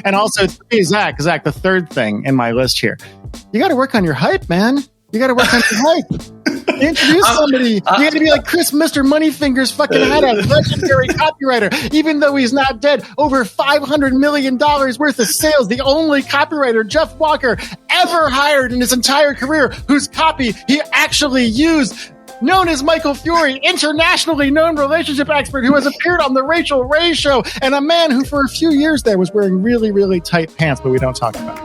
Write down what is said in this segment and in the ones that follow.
And also, hey, Zach, the third thing in my list here, you got to work on your hype, man. You got to work on your hype. Introduce somebody. You got to be like Mr. Moneyfingers fucking Haddad, legendary copywriter. Even though he's not dead, over $500 million worth of sales. The only copywriter Jeff Walker ever hired in his entire career whose copy he actually used. Known as Michael Fury, internationally known relationship expert who has appeared on the Rachel Ray Show, and a man who for a few years there was wearing really, really tight pants, but we don't talk about it.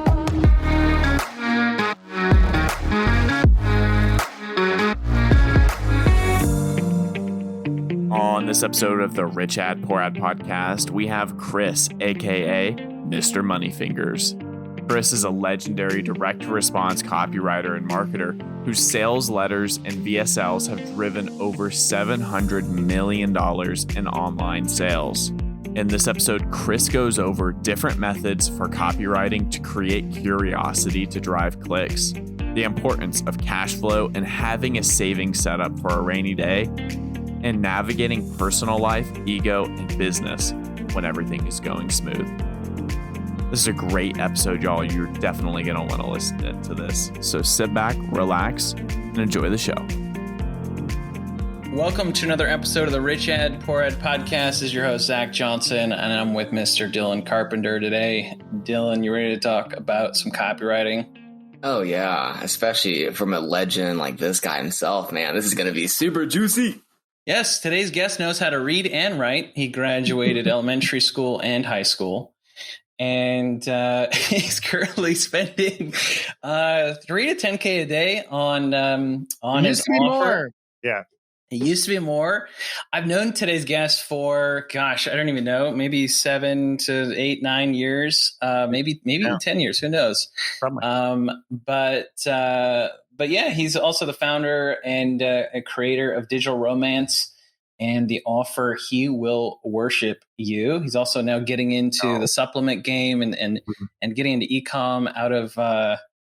On this episode of the Rich Ad Poor Ad podcast, we have Chris, aka Mr. Moneyfingers. Chris is a legendary direct-to-response copywriter and marketer whose sales letters and VSLs have driven over $700 million in online sales. In this episode, Chris goes over different methods for copywriting to create curiosity to drive clicks, the importance of cash flow and having a savings set up for a rainy day, and navigating personal life, ego, and business when everything is going smooth. This is a great episode, y'all. You're definitely going to want to listen to this. So sit back, relax, and enjoy the show. Welcome to another episode of the Rich Ad Poor Ad podcast. This is your host, Zach Johnson, and I'm with Mr. Dylan Carpenter today. Dylan, you ready to talk about some copywriting? Oh, yeah, especially from a legend like this guy himself, man. This is going to be super juicy. Yes, today's guest knows how to read and write. He graduated elementary school and high school. And he's currently spending 3 to 10K a day on his offer. Yeah. It used to be more. I've known today's guest for, gosh, I don't even know, maybe 7 to 8, 9 years, maybe 10 years. Who knows? But yeah, he's also the founder and a creator of Digital Romance and the offer He Will Worship You. He's also now getting into the supplement game and getting into e-com out of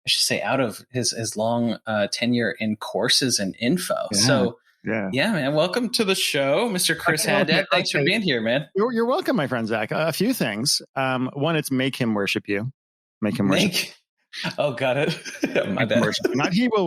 his long tenure in courses and info. Yeah. So Yeah, man. Welcome to the show, Mr. Chris Haddad. Thanks for being here, man. You're welcome, my friend Zach. A few things. One, it's make him worship you. Make him worship. Oh, got it. My bad. Not he will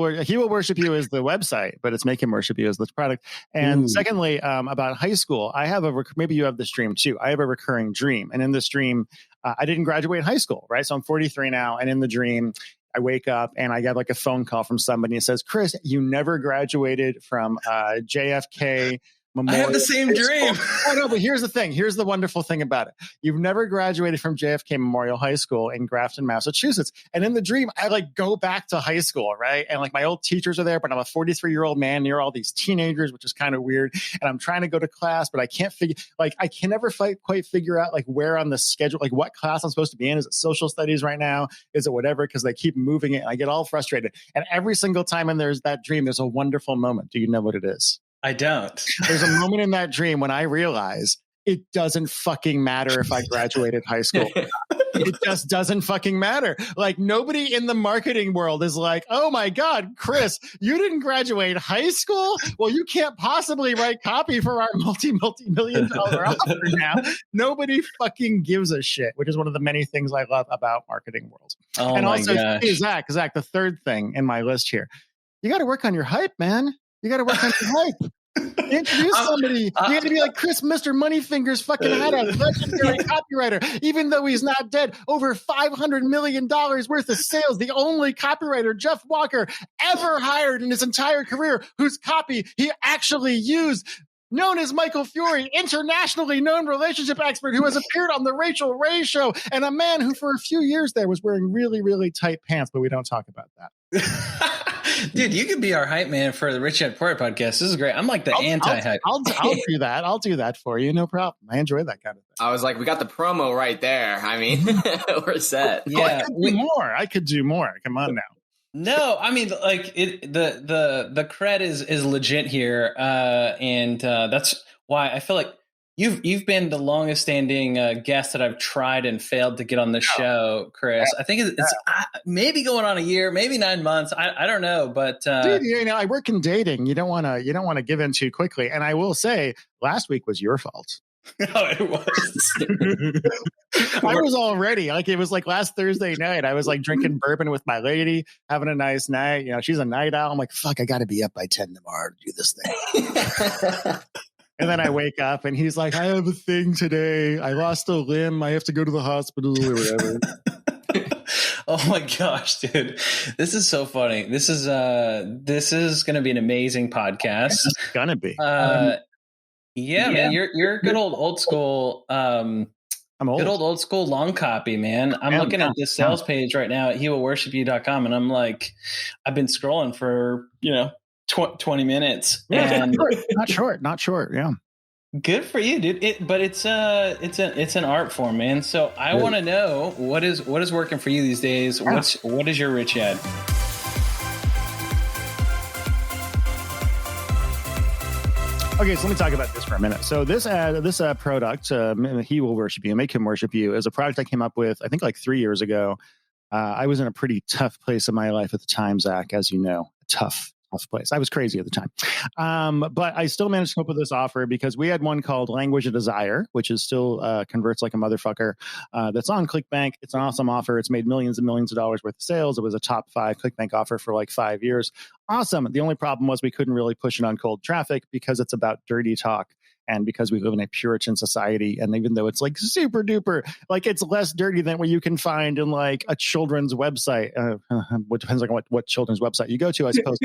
worship you is the website, but it's make him worship you as the product. And secondly, about high school, I have maybe you have this dream too. I have a recurring dream, and in this dream, I didn't graduate high school, right? So I'm 43 now, and in the dream, I wake up and I get like a phone call from somebody that says, "Chris, you never graduated from JFK." Memorial I have the same dream. I know, but here's the thing. Here's the wonderful thing about it. You've never graduated from JFK Memorial High School in Grafton, Massachusetts. And in the dream, I like go back to high school, right? And like my old teachers are there, but I'm a 43-year-old man near all these teenagers, which is kind of weird. And I'm trying to go to class, but I can't I can never quite figure out like where on the schedule, like what class I'm supposed to be in. Is it social studies right now? Is it whatever? Because they keep moving it. And I get all frustrated. And every single time when there's that dream, there's a wonderful moment. Do you know what it is? I don't. There's a moment in that dream when I realize it doesn't fucking matter if I graduated high school. It just doesn't fucking matter. Like nobody in the marketing world is like, oh my God, Chris, you didn't graduate high school? Well, you can't possibly write copy for our multi-million dollar offer now. Nobody fucking gives a shit, which is one of the many things I love about marketing world. Oh and my also, gosh. hey, Zach, the third thing in my list here, you got to work on your hype, man. You got to work on your hype. Introduce somebody. You got to be like Mr. Moneyfingers fucking Haddad, legendary copywriter. Even though he's not dead, over $500 million worth of sales. The only copywriter Jeff Walker ever hired in his entire career whose copy he actually used. Known as Michael Fury, internationally known relationship expert who has appeared on the Rachel Ray Show, and a man who for a few years there was wearing really, really tight pants, but we don't talk about that. Dude, you could be our hype man for the Rich Ad Poor Ad podcast. This is great. I'm like the anti-hype. I'll do that. I'll do that for you. No problem. I enjoy that kind of thing. I was like, we got the promo right there. I mean, we're set. Yeah, I could do more. Come on now. No, I mean, like the cred is legit here, and that's why I feel like you've been the longest standing guest that I've tried and failed to get on the show, Chris. I think it's maybe going on a year, maybe 9 months. I don't know, but dude, I work in dating. You don't want to give in too quickly. And I will say, last week was your fault. No, it was. I was already like, it was like last Thursday night. I was like drinking bourbon with my lady, having a nice night. You know, she's a night owl. I'm like, fuck, I got to be up by 10 tomorrow to do this thing. And then I wake up and he's like, I have a thing today. I lost a limb. I have to go to the hospital or whatever. Oh my gosh, dude. This is so funny. This is going to be an amazing podcast. It's going to be. Yeah, man, you're good old school. I'm old. Good old school long copy, man. I'm looking at this sales page right now at hewillworshipu.com, and I'm like, I've been scrolling for 20 minutes. Yeah, and not short. Yeah, good for you, dude. But it's an art form, man. So I want to know what is working for you these days. Yeah. What is your rich ad? Okay, so let me talk about this for a minute. So this product, He Will Worship You, Make Him Worship You, is a product I came up with, I think, like 3 years ago. I was in a pretty tough place in my life at the time, Zach, as you know, tough place. I was crazy at the time. But I still managed to come up with this offer because we had one called Language of Desire, which is still converts like a motherfucker. That's on ClickBank. It's an awesome offer. It's made millions and millions of dollars worth of sales. It was a top 5 ClickBank offer for like 5 years. Awesome. The only problem was we couldn't really push it on cold traffic because it's about dirty talk. And because we live in a Puritan society, and even though it's like super duper, like it's less dirty than what you can find in like a children's website. It depends on what children's website you go to, I suppose.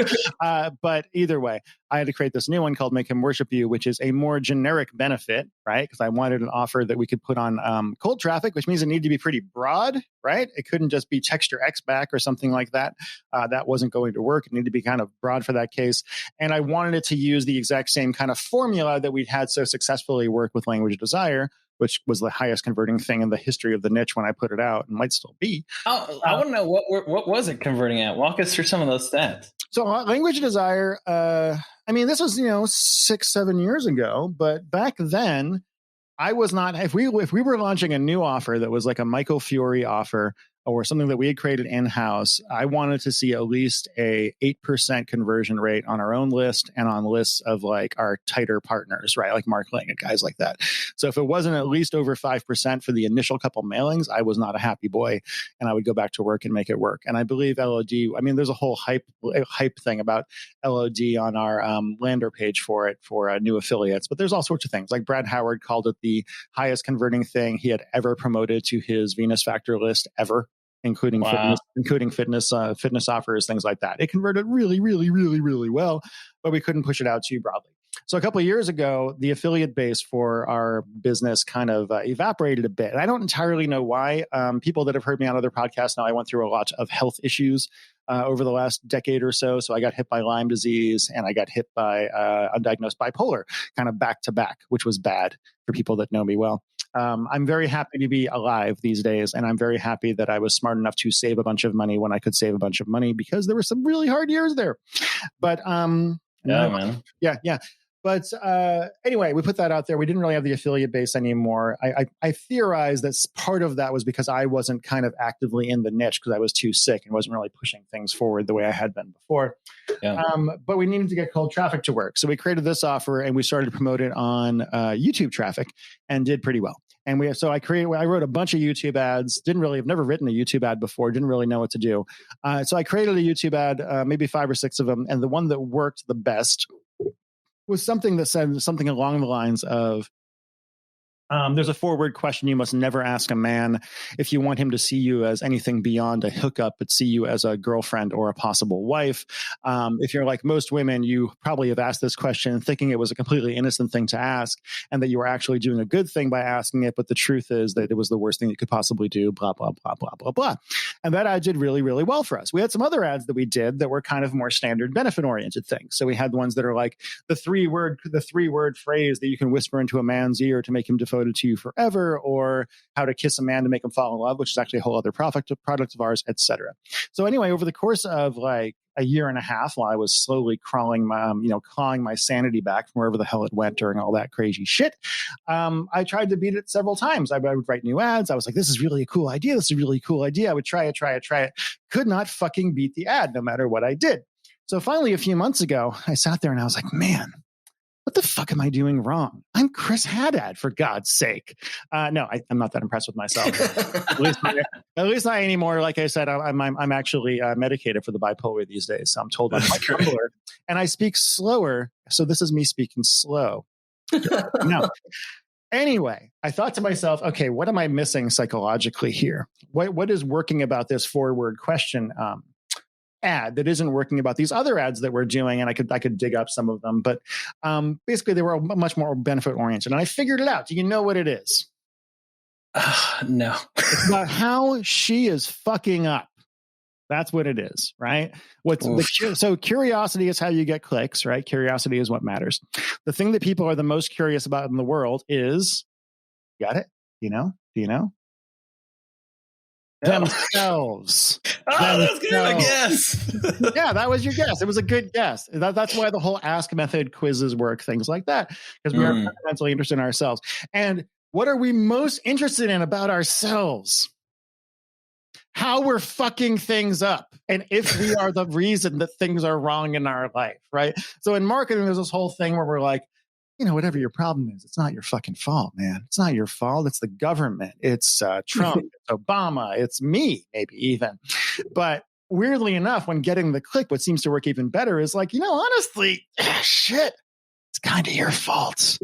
But either way, I had to create this new one called Make Him Worship You, which is a more generic benefit, right? Because I wanted an offer that we could put on cold traffic, which means it needed to be pretty broad, right? It couldn't just be text your ex back or something like that. That wasn't going to work. It needed to be kind of broad for that case. And I wanted it to use the exact same kind of formula that we'd had so successfully work with Language of Desire, which was the highest converting thing in the history of the niche when I put it out, and might still be. Oh, I want to know what was it converting at? Walk us through some of those stats. So Language of Desire, I mean, this was 6-7 years ago, but back then I was not. If we were launching a new offer that was like a Michael Fiore offer or something that we had created in-house, I wanted to see at least a 8% conversion rate on our own list and on lists of like our tighter partners, right? Like Mark Lang and guys like that. So if it wasn't at least over 5% for the initial couple mailings, I was not a happy boy, and I would go back to work and make it work. And I believe LOD, I mean, there's a whole hype thing about LOD on our lander page for it for new affiliates, but there's all sorts of things. Like Brad Howard called it the highest converting thing he had ever promoted to his Venus Factor list ever, including fitness offers, things like that. It converted really, really, really, really well, but we couldn't push it out too broadly. So a couple of years ago, the affiliate base for our business kind of evaporated a bit. And I don't entirely know why. People that have heard me on other podcasts know I went through a lot of health issues over the last decade or so. So I got hit by Lyme disease and I got hit by undiagnosed bipolar kind of back to back, which was bad for people that know me well. I'm very happy to be alive these days, and I'm very happy that I was smart enough to save a bunch of money when I could save a bunch of money, because there were some really hard years there. But man. Yeah. But anyway, we put that out there. We didn't really have the affiliate base anymore. I theorized that part of that was because I wasn't kind of actively in the niche because I was too sick and wasn't really pushing things forward the way I had been before. Yeah. But we needed to get cold traffic to work. So we created this offer and we started to promote it on YouTube traffic and did pretty well. And I wrote a bunch of YouTube ads. I've never written a YouTube ad before. Didn't really know what to do. So I created a YouTube ad, maybe 5 or 6 of them. And the one that worked the best was something that said something along the lines of, there's a 4-word question you must never ask a man if you want him to see you as anything beyond a hookup, but see you as a girlfriend or a possible wife. If you're like most women, you probably have asked this question thinking it was a completely innocent thing to ask and that you were actually doing a good thing by asking it. But the truth is that it was the worst thing you could possibly do, blah, blah, blah, blah, blah, blah. And that ad did really, really well for us. We had some other ads that we did that were kind of more standard benefit oriented things. So we had ones that are like the three word phrase that you can whisper into a man's ear to make him devoted to you forever, or how to kiss a man to make him fall in love, which is actually a whole other product of ours, etc. So anyway, over the course of like a year and a half, while I was slowly clawing my sanity back from wherever the hell it went during all that crazy shit, I tried to beat it several times. I would write new ads. I was like, this is really a cool idea. This is a really cool idea. I would try it. Could not fucking beat the ad no matter what I did. So finally, a few months ago, I sat there and I was like, man, what the fuck am I doing wrong? I'm Chris Haddad, for God's sake. No, I'm not that impressed with myself. at least not anymore. Like I said, I'm actually medicated for the bipolar these days. So I'm told I'm bipolar, and I speak slower. So this is me speaking slow. No. Anyway, I thought to myself, okay, what am I missing psychologically here? What is working about this forward question ad that isn't working about these other ads that we're doing? And I could dig up some of them, but basically they were much more benefit oriented. And I figured it out. Do you know what it is? No. It's about how she is fucking up. That's what it is, right? So curiosity is how you get clicks, right? Curiosity is what matters. The thing that people are the most curious about in the world is, got it? Do you know? No. Themselves. That's good, I guess. Yeah, that was your guess. It was a good guess. That's why the whole ask method quizzes work, things like that, because we are fundamentally interested in ourselves. And what are we most interested in about ourselves? How we're fucking things up, and if we are the reason that things are wrong in our life, right? So in marketing, there's this whole thing where we're like, whatever your problem is, it's not your fucking fault, man. It's not your fault. It's the government. It's Trump. It's Obama. It's me, maybe even. But weirdly enough, when getting the click, what seems to work even better is like, honestly, shit. It's kind of your fault.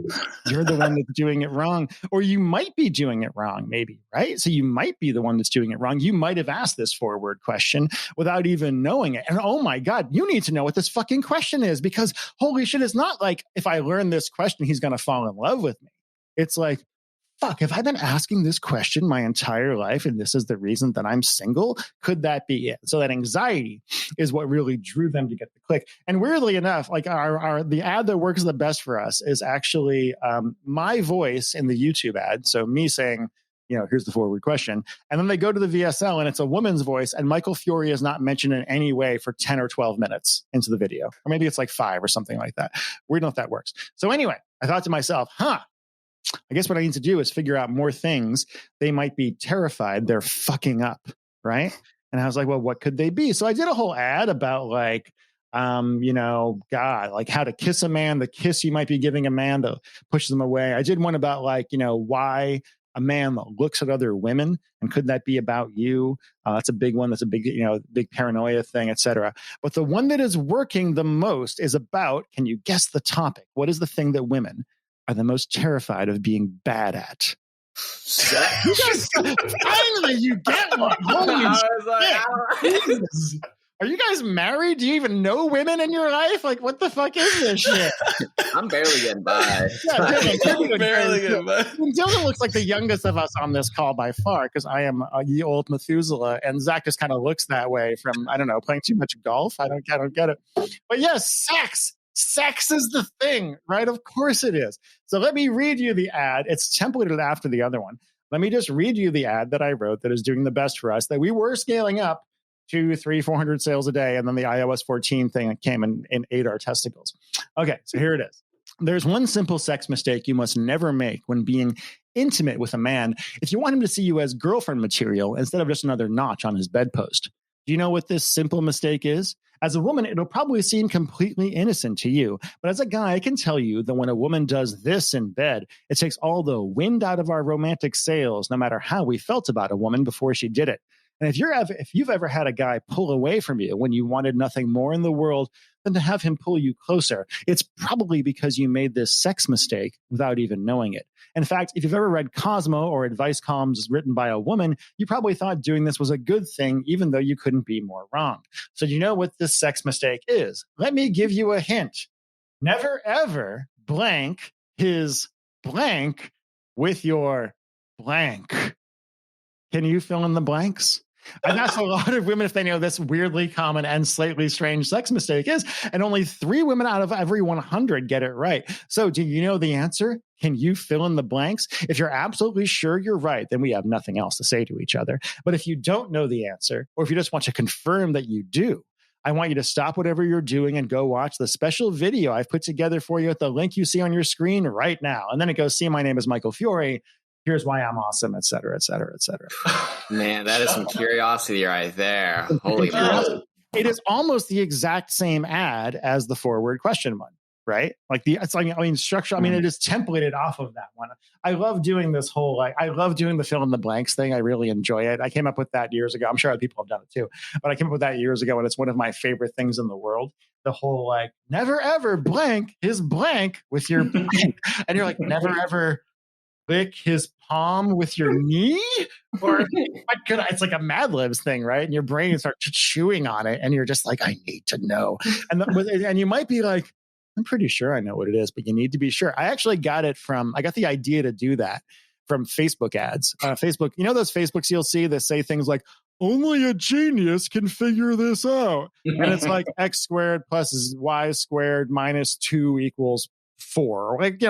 You're the one that's doing it wrong. Or you might be doing it wrong, maybe, right? So you might be the one that's doing it wrong. You might have asked this forward question without even knowing it. And oh my God, you need to know what this fucking question is, because holy shit, it's not like if I learn this question, he's going to fall in love with me. It's like, fuck, have I been asking this question my entire life and this is the reason that I'm single? Could that be it? So that anxiety is what really drew them to get the click. And weirdly enough, like the ad that works the best for us is actually my voice in the YouTube ad. So me saying, here's the forward question. And then they go to the VSL and it's a woman's voice, and Michael Fiore is not mentioned in any way for 10 or 12 minutes into the video. Or maybe it's like 5 or something like that. We don't know if that works. So anyway, I thought to myself, I guess what I need to do is figure out more things they might be terrified they're fucking up, right? And I was like, well, what could they be? So I did a whole ad about like, God, like how to kiss a man, the kiss you might be giving a man to push them away. I did one about like, why a man looks at other women, and could that be about you? That's a big one. That's a big, big paranoia thing, etc. But the one that is working the most is about, can you guess the topic? What is the thing that women are the most terrified of being bad at? Finally, you get one. Holy shit. Are you guys married? Do you even know women in your life? Like, what the fuck is this shit? I'm barely getting by. Dylan barely getting by. Dylan looks like the youngest of us on this call by far, because I am ye old Methuselah, and Zach just kind of looks that way from, I don't know, playing too much golf. I don't get it. But yes, sex. Sex is the thing, right? Of course it is. So let me read you the ad. It's templated after the other one. Let me just read you the ad that I wrote that is doing the best for us, that we were scaling up to 300-400 sales a day. And then the iOS 14 thing came and ate our testicles. Okay, so here it is. There's one simple sex mistake you must never make when being intimate with a man if you want him to see you as girlfriend material instead of just another notch on his bedpost. Do you know what this simple mistake is? As a woman, it'll probably seem completely innocent to you. But as a guy, I can tell you that when a woman does this in bed, it takes all the wind out of our romantic sails, no matter how we felt about a woman before she did it. And if you've ever had a guy pull away from you when you wanted nothing more in the world than to have him pull you closer, it's probably because you made this sex mistake without even knowing it. In fact, if you've ever read Cosmo or advice columns written by a woman, you probably thought doing this was a good thing, even though you couldn't be more wrong. So do you know what this sex mistake is? Let me give you a hint. Never, ever blank his blank with your blank. Can you fill in the blanks? And that's a lot of women if they know this weirdly common and slightly strange sex mistake is. And only 3 women out of every 100 get it right. So do you know the answer? Can you fill in the blanks? If you're absolutely sure you're right, then we have nothing else to say to each other. But if you don't know the answer, or if you just want to confirm that you do, I want you to stop whatever you're doing and go watch the special video I've put together for you at the link you see on your screen right now. And then it goes, see, my name is Michael Fiore. Here's why I'm awesome, et cetera, et cetera, et cetera. Man, that is some curiosity right there. Holy moly. It is almost the exact same ad as the forward question one, right? Like structure. I mean, it is templated off of that one. I love doing this whole, I love doing the fill in the blanks thing. I really enjoy it. I came up with that years ago. I'm sure other people have done it too, but I came up with that years ago, and it's one of my favorite things in the world. The whole never ever blank his blank with your blank. And you're like, never ever lick his palm with your knee, or it's like a Mad Libs thing, right? And your brain starts chewing on it, and you're just like, I need to know. And you might be like, I'm pretty sure I know what it is, but you need to be sure. I actually got the idea to do that from Facebook ads. Facebook, those Facebooks you'll see that say things like, only a genius can figure this out. And it's like x squared plus y squared minus 2 equals 4, like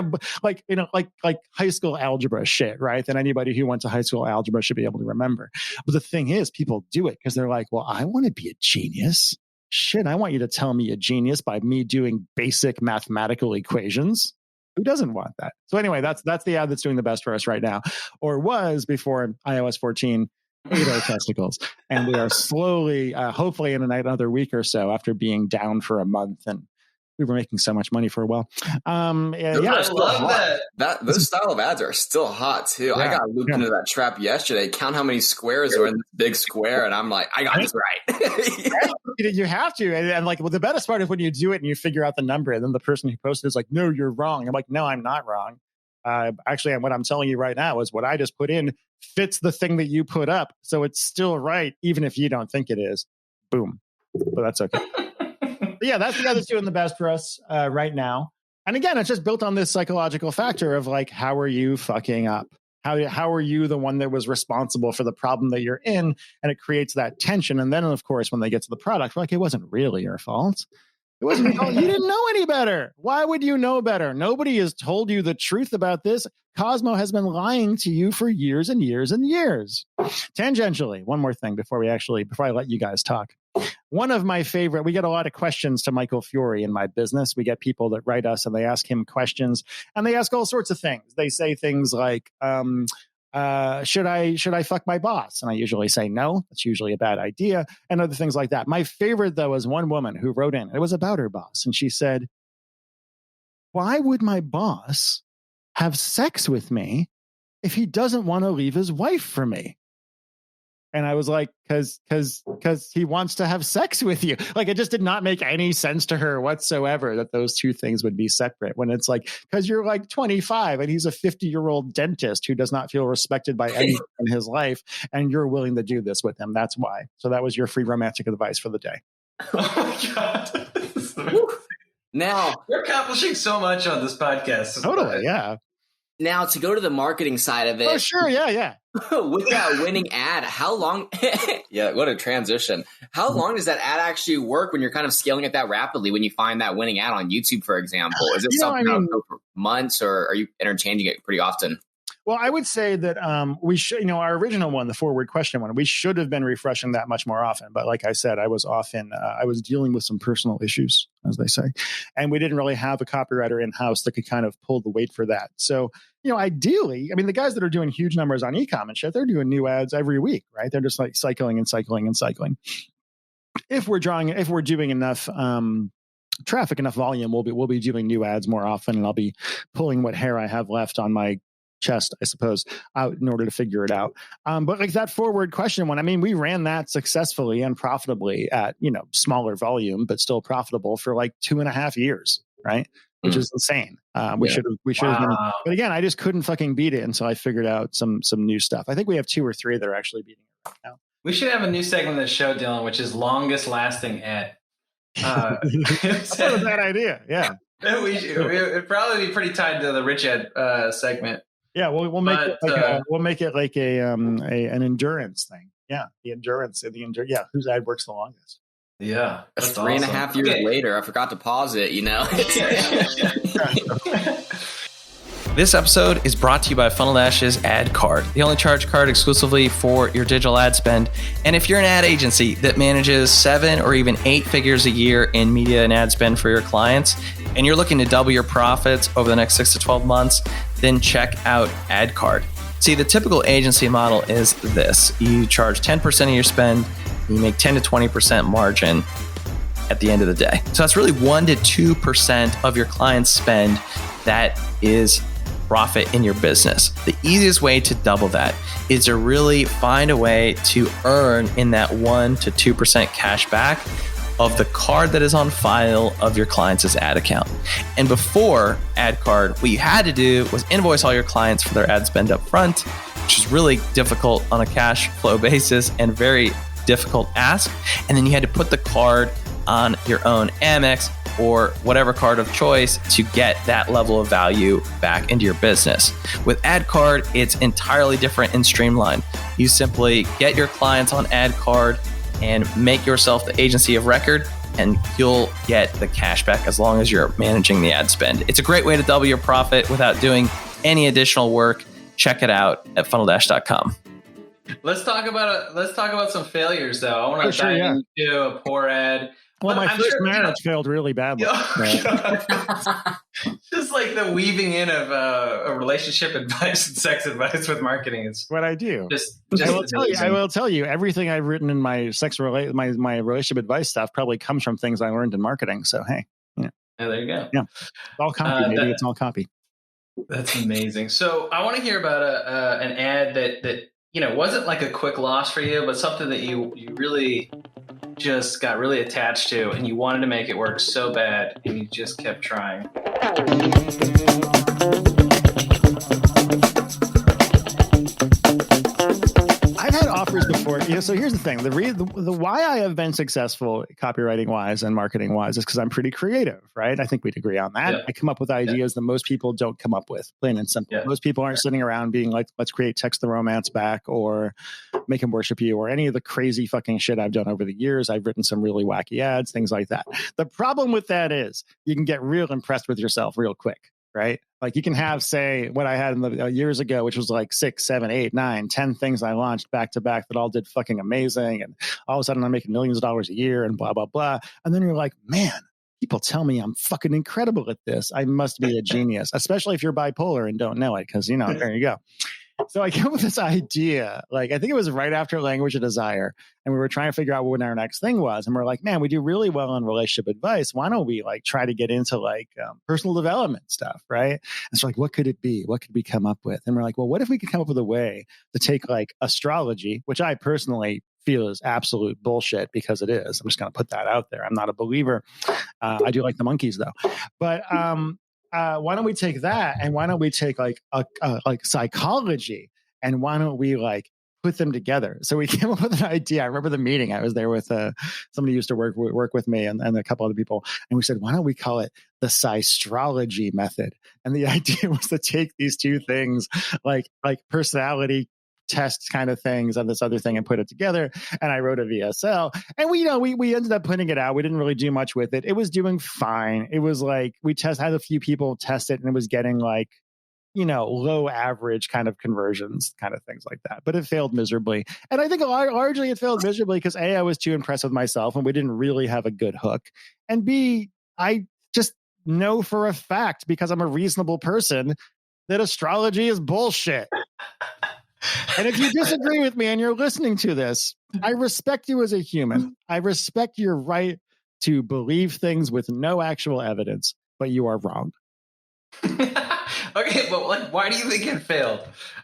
high school algebra shit, right? That anybody who went to high school algebra should be able to remember. But the thing is, people do it because they're like, well, I want to be a genius. Shit, I want you to tell me a genius by me doing basic mathematical equations. Who doesn't want that? So anyway, that's the ad that's doing the best for us right now, or was before iOS 14 ate our testicles. And we are slowly, hopefully in another week or so, after being down for a month, and we were making so much money for a while. I love that. Those style of ads are still hot too. Yeah, I got looped into that trap yesterday. Count how many squares are in this big square, and I'm like, I got this right. You have to, and the best part is when you do it and you figure out the number, and then the person who posted is like, "No, you're wrong." I'm like, "No, I'm not wrong. Actually, what I'm telling you right now is what I just put in fits the thing that you put up, so it's still right, even if you don't think it is." Boom. But that's okay. But yeah, that's the guy that's doing the best for us right now. And again, it's just built on this psychological factor of how are you fucking up? How are you the one that was responsible for the problem that you're in? And it creates that tension. And then, of course, when they get to the product, we're like, it wasn't really your fault. It wasn't your fault. You didn't know any better. Why would you know better? Nobody has told you the truth about this. Cosmo has been lying to you for years and years and years. Tangentially, one more thing before I let you guys talk. One of my favorite, we get a lot of questions to Michael Fiore in my business. We get people that write us and they ask him questions, and they ask all sorts of things. They say things like, should I fuck my boss? And I usually say no. That's usually a bad idea. And other things like that. My favorite, though, is one woman who wrote in. It was about her boss. And she said, why would my boss have sex with me if he doesn't want to leave his wife for me? And I was like, because he wants to have sex with you. It just did not make any sense to her whatsoever that those two things would be separate, when it's because you're 25 and he's a 50-year-old dentist who does not feel respected by anyone in his life, and you're willing to do this with him. That's why. So that was your free romantic advice for the day. Oh my God. Now we're accomplishing so much on this podcast. Totally. Yeah. Now, to go to the marketing side of it. Oh, sure. Yeah. With that winning ad, how long? Yeah, what a transition. How long does that ad actually work when you're kind of scaling it that rapidly? When you find that winning ad on YouTube, for example, is it something that'll go for months, or are you interchanging it pretty often? Well, I would say that we should, our original one, the forward question one, we should have been refreshing that much more often. But like I said, I was I was dealing with some personal issues, as they say, and we didn't really have a copywriter in-house that could kind of pull the weight for that. So, ideally, the guys that are doing huge numbers on e-com and shit, they're doing new ads every week, right? They're just cycling and cycling and cycling. If we're doing enough traffic, enough volume, we'll be doing new ads more often, and I'll be pulling what hair I have left on my chest, I suppose, out in order to figure it out. But that forward question one, we ran that successfully and profitably at, smaller volume, but still profitable for 2.5 years, right? Which is insane. We should have been, but again, I just couldn't fucking beat it until I figured out some new stuff. I think we have 2 or 3 that are actually beating it right now. We should have a new segment of the show, Dylan, which is longest lasting ad. That's not a bad idea. Yeah. It'd probably be pretty tied to the Rich Ed segment. Yeah, we'll make it like an endurance thing. Yeah, the endurance. Yeah, whose ad works the longest? Yeah, that's 3.5 years later. I forgot to pause it. This episode is brought to you by Funnel Dash's Ad Card, the only charge card exclusively for your digital ad spend. And if you're an ad agency that manages 7 or even 8 figures a year in media and ad spend for your clients, and you're looking to double your profits over the next 6 to 12 months, then check out Ad Card. See, the typical agency model is this. You charge 10% of your spend, you make 10 to 20% margin. at the end of the day. So that's really 1 to 2% of your client's spend that is profit in your business. The easiest way to double that is to really find a way to earn in that 1 to 2% cash back of the card that is on file of your client's ad account. And before ad card, what you had to do was invoice all your clients for their ad spend up front, which is really difficult on a cash flow basis and very difficult ask. And then you had to put the card on your own Amex or whatever card of choice to get that level of value back into your business. With ad card, it's entirely different and streamlined. You simply get your clients on ad card and make yourself the agency of record, and you'll get the cash back as long as you're managing the ad spend. It's a great way to double your profit without doing any additional work. Check it out at funneldash.com. Let's talk about some failures, though. I want to dive into a poor ad. Well, my first marriage failed really badly. Just like the weaving in of a relationship advice and sex advice with marketing is what I do. I will tell you everything I've written in my my relationship advice stuff probably comes from things I learned in marketing. So hey, there you go. Yeah, it's all copy. Maybe it's all copy. That's amazing. So I want to hear about an ad that wasn't like a quick loss for you, but something that you really just got really attached to, and you wanted to make it work so bad, and you just kept trying. I've had offers before. So here's the thing: the why I have been successful copywriting wise and marketing wise is because I'm pretty creative, right? I think we'd agree on that. Yeah. I come up with ideas that most people don't come up with, plain and simple. Yeah. Most people aren't sitting around being like, let's create Text the Romance back or Make Him Worship You or any of the crazy fucking shit I've done over the years. I've written some really wacky ads, things like that. The problem with that is you can get real impressed with yourself real quick. Right? Like you can have, say, what I had in the years ago, which was like 6, 7, 8, 9, 10 things I launched back to back that all did fucking amazing. And all of a sudden I'm making millions of dollars a year and blah, blah, blah. And then you're like, man, people tell me I'm fucking incredible at this. I must be a genius, especially if you're bipolar and don't know it. Cause there you go. So I came up with this idea, like, I think it was right after Language of Desire. And we were trying to figure out what our next thing was. And we're like, man, we do really well on relationship advice. Why don't we like try to get into like personal development stuff, right? And so like, what could it be? What could we come up with? And we're like, well, what if we could come up with a way to take like astrology, which I personally feel is absolute bullshit because it is. I'm just going to put that out there. I'm not a believer. I do like the monkeys though. But why don't we take that and why don't we take like psychology and why don't we like put them together? So we came up with an idea. I remember the meeting. I was there with somebody who used to work with me and a couple other people. And we said, why don't we call it the psystrology method? And the idea was to take these two things like personality test kind of things and this other thing and put it together. And I wrote a VSL and we ended up putting it out. We didn't really do much with it. It was doing fine. It was like, had a few people test it and it was getting like, low average kind of conversions, kind of things like that. But it failed miserably. And I think largely it failed miserably because A, I was too impressed with myself and we didn't really have a good hook. And B, I just know for a fact because I'm a reasonable person that astrology is bullshit. And if you disagree with me and you're listening to this, I respect you as a human. I respect your right to believe things with no actual evidence, but you are wrong. Okay, but like, why do you think it failed?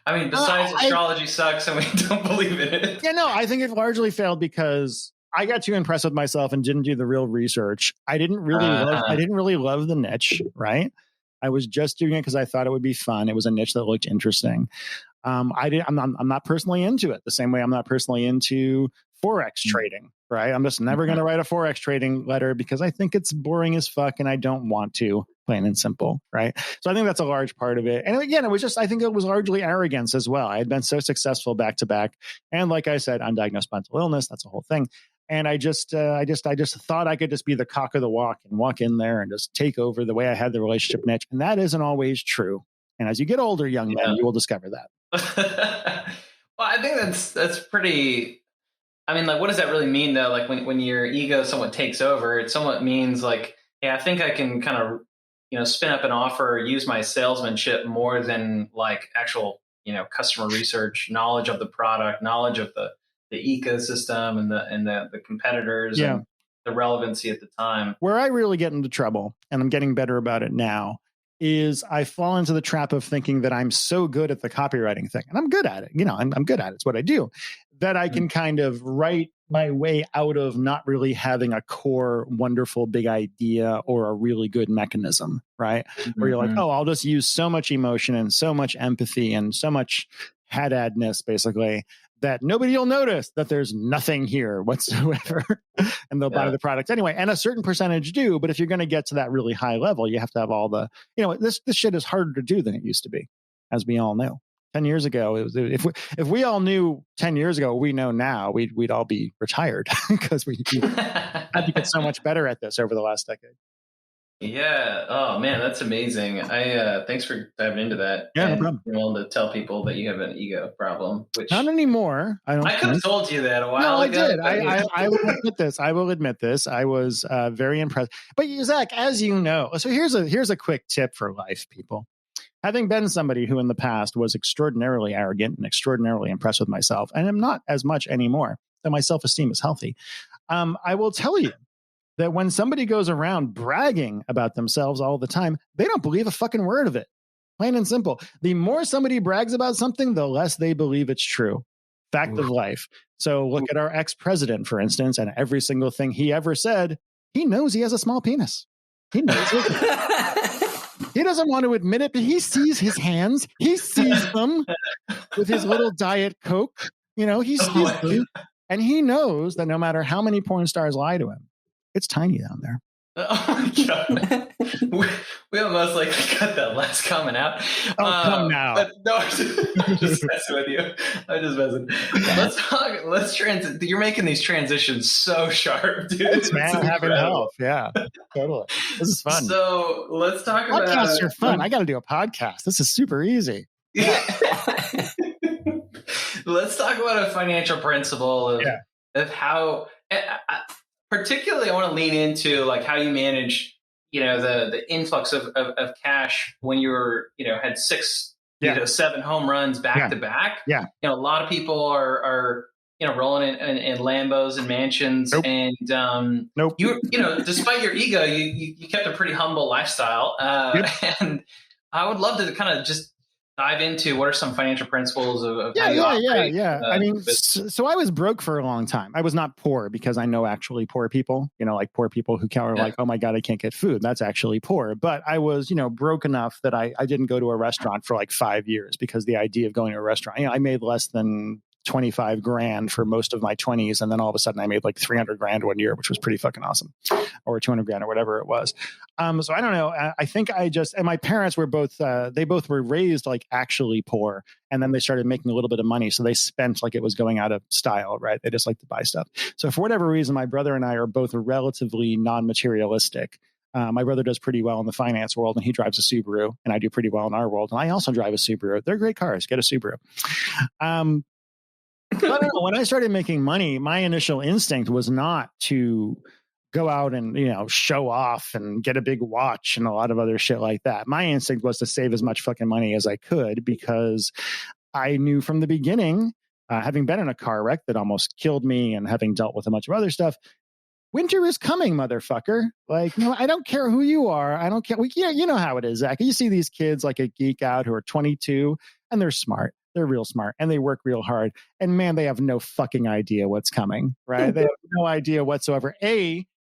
I mean, besides astrology sucks and we don't believe in it. Yeah, no, I think it largely failed because I got too impressed with myself and didn't do the real research. I didn't really love the niche, right? I was just doing it because I thought it would be fun. It was a niche that looked interesting. I'm not personally into it the same way I'm not personally into Forex trading, right? I'm just never going to write a Forex trading letter because I think it's boring as fuck and I don't want to, plain and simple, right? So I think that's a large part of it. And again, I think it was largely arrogance as well. I had been so successful back to back. And like I said, undiagnosed mental illness, that's a whole thing. And I just thought I could just be the cock of the walk and walk in there and just take over the way I had the relationship niche. And that isn't always true. And as you get older, young men, you will discover that. Well, I think that's pretty. I mean, like, what does that really mean, though? Like, when your ego somewhat takes over, it somewhat means like, hey, I think I can kind of, spin up an offer, use my salesmanship more than like actual, customer research, knowledge of the product, knowledge of the ecosystem and the competitors. Yeah. And the relevancy at the time. Where I really get into trouble, and I'm getting better about it now, is I fall into the trap of thinking that I'm so good at the copywriting thing, and I'm good at it. I'm good at it. It's what I do, that I can kind of write my way out of not really having a core, wonderful, big idea or a really good mechanism, right? Where you're like, oh, I'll just use so much emotion and so much empathy and so much Haddadness, basically, that nobody will notice that there's nothing here whatsoever. And they'll buy the product anyway. And a certain percentage do. But if you're going to get to that really high level, you have to have all the, this shit is harder to do than it used to be, as we all know. 10 years ago, if we all knew 10 years ago, we know now, we'd all be retired because we had to get so much better at this over the last decade. Yeah. Oh man, that's amazing. Thanks for diving into that. Yeah, no problem. You're willing to tell people that you have an ego problem, which not anymore. I could have told you that a while ago. I will admit this. I will admit this. I was very impressed. But Zach, as you know, so here's a quick tip for life, people. Having been somebody who in the past was extraordinarily arrogant and extraordinarily impressed with myself, and I'm not as much anymore, so my self-esteem is healthy. I will tell you that when somebody goes around bragging about themselves all the time, they don't believe a fucking word of it. Plain and simple. The more somebody brags about something, the less they believe it's true. Fact of life. So look at our ex-president, for instance, and every single thing he ever said, he knows he has a small penis. He knows it. He doesn't want to admit it, but he sees his hands. He sees them with his little Diet Coke. He sees them. And he knows that no matter how many porn stars lie to him, it's tiny down there. Oh my God. we almost cut that last comment out. Oh, come now. But no, I'm just messing with you. I'm just messing. Let's transit. You're making these transitions so sharp, dude. It's having help. Yeah, totally. This is fun. So let's talk about podcasts are fun. I got to do a podcast. This is super easy. Let's talk about a financial principle of how. Particularly, I want to lean into how you manage, the influx of cash when you're, had 7 home runs back to back. Yeah. A lot of people are rolling in Lambos and mansions, and nope. Despite your ego, you kept a pretty humble lifestyle. And I would love to kind of just dive into what are some financial principles of how you operate. I mean, so I was broke for a long time. I was not poor because I know actually poor people, poor people who are like, oh my God, I can't get food. That's actually poor. But I was, broke enough that I didn't go to a restaurant for 5 years because the idea of going to a restaurant, I made less than 25 grand for most of my 20s. And then all of a sudden I made 300 grand one year, which was pretty fucking awesome, or 200 grand or whatever it was. So I don't know. I think and my parents were both, they both were raised actually poor. And then they started making a little bit of money. So they spent it was going out of style, right? They just like to buy stuff. So for whatever reason, my brother and I are both relatively non-materialistic. My brother does pretty well in the finance world and he drives a Subaru, and I do pretty well in our world. And I also drive a Subaru. They're great cars. Get a Subaru. I don't know. When I started making money, my initial instinct was not to go out and, show off and get a big watch and a lot of other shit like that. My instinct was to save as much fucking money as I could because I knew from the beginning, having been in a car wreck that almost killed me and having dealt with a bunch of other stuff, winter is coming, motherfucker. I don't care who you are. I don't care. You know how it is, Zach. You see these kids a geek out who are 22 and they're smart. They're real smart and they work real hard. And man, they have no fucking idea what's coming, right? They have no idea whatsoever.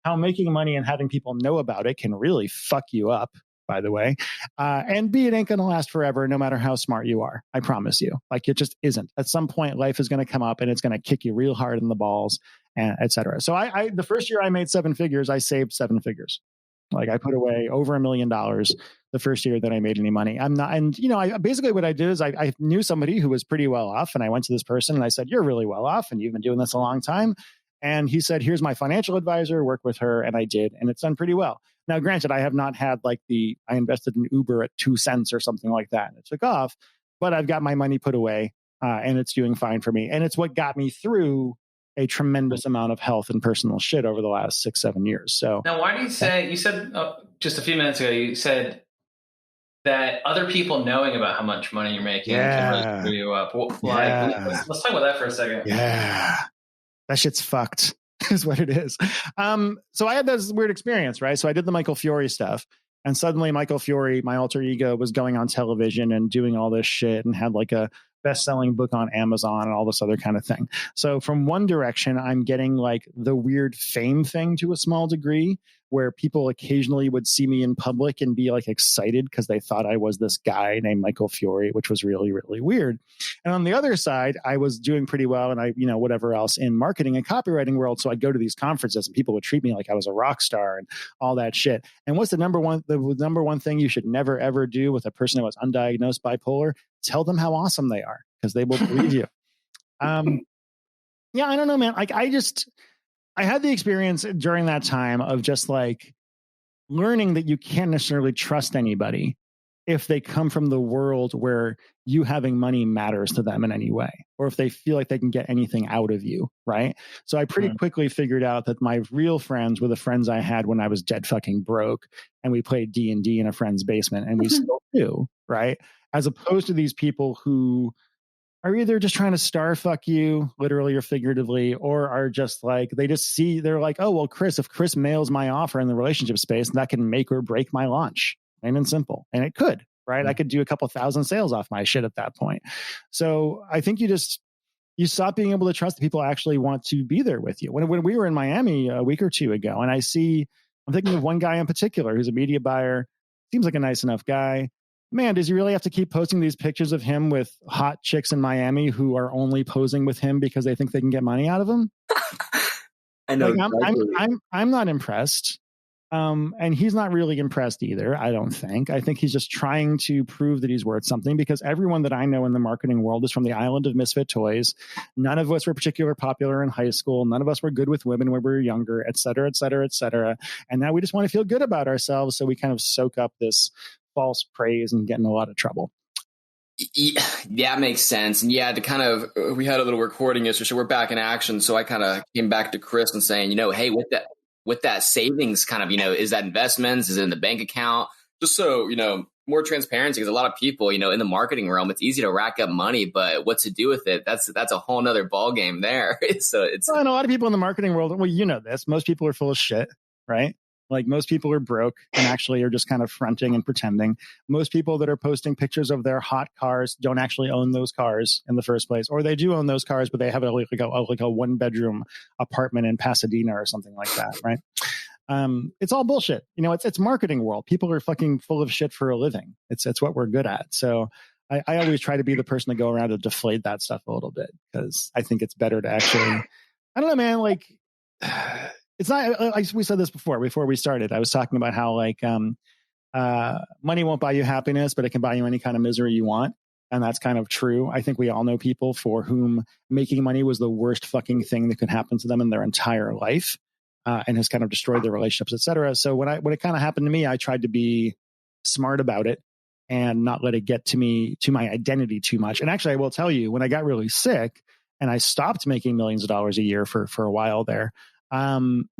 How making money and having people know about it can really fuck you up, by the way. And B, it ain't going to last forever, no matter how smart you are. I promise you. It just isn't. At some point, life is going to come up and it's going to kick you real hard in the balls, and et cetera. So the first year I made 7 figures, I saved 7 figures. I put away over $1 million the first year that I made any money. I'm not, and basically what I did is I knew somebody who was pretty well off, and I went to this person and I said, "You're really well off, and you've been doing this a long time." And he said, "Here's my financial advisor. Work with her," and I did, and it's done pretty well. Now, granted, I have not had I invested in Uber at 2 cents or something like that, and it took off, but I've got my money put away, and it's doing fine for me, and it's what got me through a tremendous amount of health and personal shit over the last 6-7 years. So now, why do you say, you said just a few minutes ago, you said that other people knowing about how much money you're making can really screw you up. Let's talk about that for a second. Yeah. That shit's fucked. is what it is. So I had this weird experience, right? So I did the Michael Fiore stuff, and suddenly Michael Fiore, my alter ego, was going on television and doing all this shit and had like a best-selling book on Amazon and all this other kind of thing. So from one direction, I'm getting like the weird fame thing to a small degree, where people occasionally would see me in public and be like excited because they thought I was this guy named Michael Fiore, which was really, really weird. And on the other side, I was doing pretty well, and I, whatever else in marketing and copywriting world. So I'd go to these conferences and people would treat me like I was a rock star and all that shit. And what's the number one thing you should never, ever do with a person who is undiagnosed bipolar? Tell them how awesome they are, because they will believe you. Yeah, I don't know, man. Like I had the experience during that time of just like learning that you can't necessarily trust anybody if they come from the world where you having money matters to them in any way, or if they feel like they can get anything out of you, right? So I pretty quickly figured out that my real friends were the friends I had when I was dead fucking broke, and we played D&D in a friend's basement, and we still do, right? As opposed to these people who are either just trying to star fuck you, literally or figuratively, or are just like, they're like, oh, well, if Chris mails my offer in the relationship space, that can make or break my launch. Plain and simple. And it could, right? I could do a couple thousand sales off my shit at that point. So I think you stop being able to trust that people actually want to be there with you. When we were in Miami a week or two ago, and I'm thinking of one guy in particular who's a media buyer, seems like a nice enough guy. Man, does he really have to keep posting these pictures of him with hot chicks in Miami who are only posing with him because they think they can get money out of him? I know. Like, I'm not impressed. And he's not really impressed either, I don't think. I think he's just trying to prove that he's worth something, because everyone that I know in the marketing world is from the island of misfit toys. None of us were particularly popular in high school. None of us were good with women when we were younger, et cetera, et cetera, et cetera. And now we just want to feel good about ourselves. So we kind of soak up this false praise and get in a lot of trouble. Yeah, that makes sense. And yeah, we had a little recording yesterday, so we're back in action. So I kind of came back to Chris and saying, hey, with that savings kind of, is that investments? Is it in the bank account? Just so, more transparency, because a lot of people, in the marketing realm, it's easy to rack up money, but what to do with it, that's a whole nother ball game there. So it's and a lot of people in the marketing world, well, this, most people are full of shit, right? Like most people are broke and actually are just kind of fronting and pretending. Most people that are posting pictures of their hot cars don't actually own those cars in the first place, or they do own those cars, but they have a 1-bedroom apartment in Pasadena or something like that, right? It's all bullshit. It's marketing world. People are fucking full of shit for a living. It's what we're good at. So I always try to be the person to go around to deflate that stuff a little bit, because I think it's better to actually, I don't know, man, like, it's not like we said this before we started. I was talking about how money won't buy you happiness, but it can buy you any kind of misery you want. And that's kind of true. I think we all know people for whom making money was the worst fucking thing that could happen to them in their entire life, and has kind of destroyed their relationships, et cetera. So when it kind of happened to me, I tried to be smart about it and not let it get to my identity too much. And actually, I will tell you, when I got really sick and I stopped making millions of dollars a year for a while there,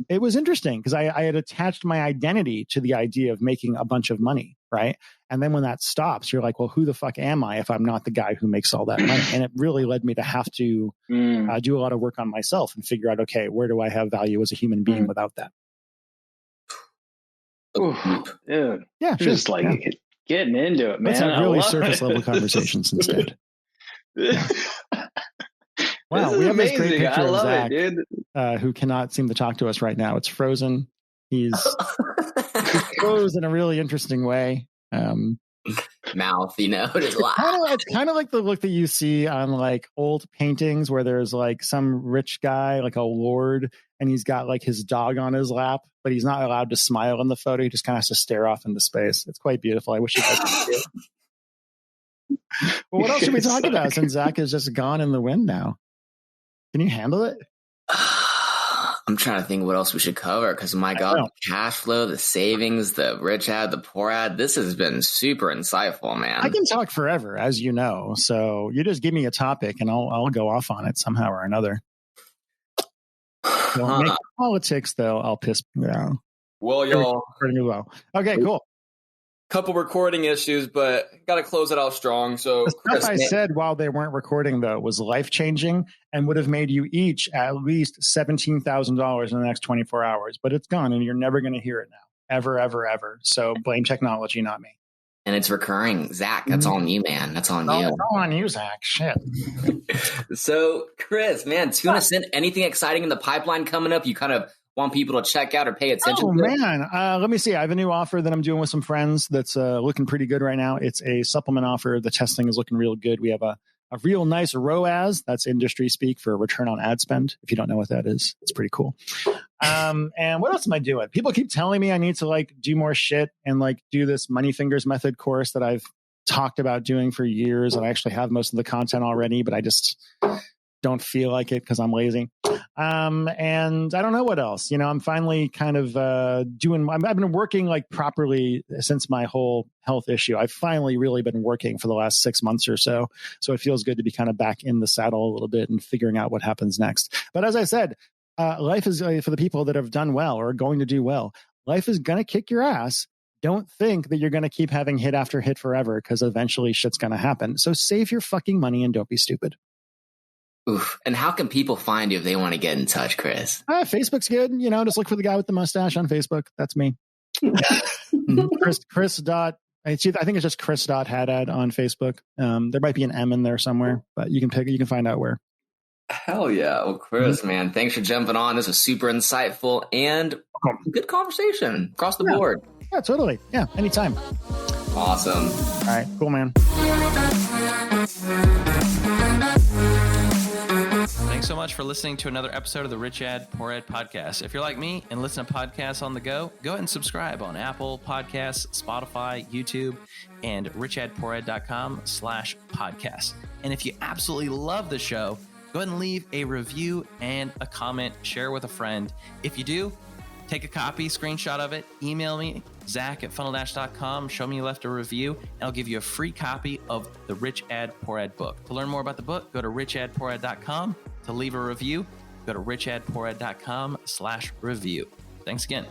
it was interesting because I had attached my identity to the idea of making a bunch of money, right? And then when that stops, you're like, well, who the fuck am I if I'm not the guy who makes all that money? And it really led me to have to do a lot of work on myself and figure out, okay, where do I have value as a human being without that? Ooh, dude. Yeah, just getting into it, man. Let's have really surface level conversations instead. Yeah. Wow, we have this great picture of Zach, who cannot seem to talk to us right now. It's frozen. He's frozen in a really interesting way. Mouth, it's kind of like the look that you see on like old paintings where there's like some rich guy, like a lord, and he's got like his dog on his lap, but he's not allowed to smile in the photo. He just kind of has to stare off into space. It's quite beautiful. I wish you guys could see it. Well, what else should we talk about since Zach is just gone in the wind now? Can you handle it? I'm trying to think what else we should cover, because my God, the cash flow, the savings, the rich ad, the poor ad, this has been super insightful, man. I can talk forever, as you know. So you just give me a topic and I'll go off on it somehow or another. Don't make politics, though. I'll piss. Yeah. Well, y'all. Pretty well. Okay, cool. couple recording issues, but got to close it out strong. So the stuff I said while they weren't recording, though, was life-changing and would have made you each at least $17,000 in the next 24 hours. But it's gone, and you're never going to hear it now. Ever, ever, ever. So blame technology, not me. And it's recurring. Zach, that's on you, man. That's on you. It's all on you, Zach. Shit. So, Chris, man, tune us in. Anything exciting in the pipeline coming up you kind of want people to check out or pay attention to? Man. Let me see. I have a new offer that I'm doing with some friends that's looking pretty good right now. It's a supplement offer. The testing is looking real good. We have a real nice ROAS. That's industry speak for return on ad spend. If you don't know what that is, it's pretty cool. And what else am I doing? People keep telling me I need to like do more shit and like do this Moneyfingers method course that I've talked about doing for years. And I actually have most of the content already, but I just don't feel like it because I'm lazy. And I don't know what else. You know, I'm finally kind of I've been working like properly since my whole health issue. I've finally really been working for the last 6 months or so. So it feels good to be kind of back in the saddle a little bit and figuring out what happens next. But as I said, life is for the people that have done well or are going to do well. Life is going to kick your ass. Don't think that you're going to keep having hit after hit forever because eventually shit's going to happen. So save your fucking money and don't be stupid. Oof. And how can people find you if they want to get in touch, Chris? Facebook's good. You know, just look for the guy with the mustache on Facebook. That's me. Chris dot. I think it's just Chris.Haddad on Facebook. There might be an M in there somewhere, but you can find out where. Hell yeah. Well, Chris, man, thanks for jumping on. This was super insightful and good conversation across the board. Yeah, totally. Yeah, anytime. Awesome. All right, cool, man. Thanks so much for listening to another episode of the Rich Ad Poor Ad podcast. If you're like me and listen to podcasts on the go ahead and subscribe on Apple Podcasts, Spotify, YouTube, and richadpoorad.com/podcast. And if you absolutely love the show, go ahead and leave a review and a comment, share with a friend. If you do, take a copy, screenshot of it, email me, Zach@funneldash.com, show me you left a review, and I'll give you a free copy of the Rich Ad Poor Ad book. To learn more about the book, go to richadpoorad.com. To leave a review, go to richadpoorad.com/review. Thanks again.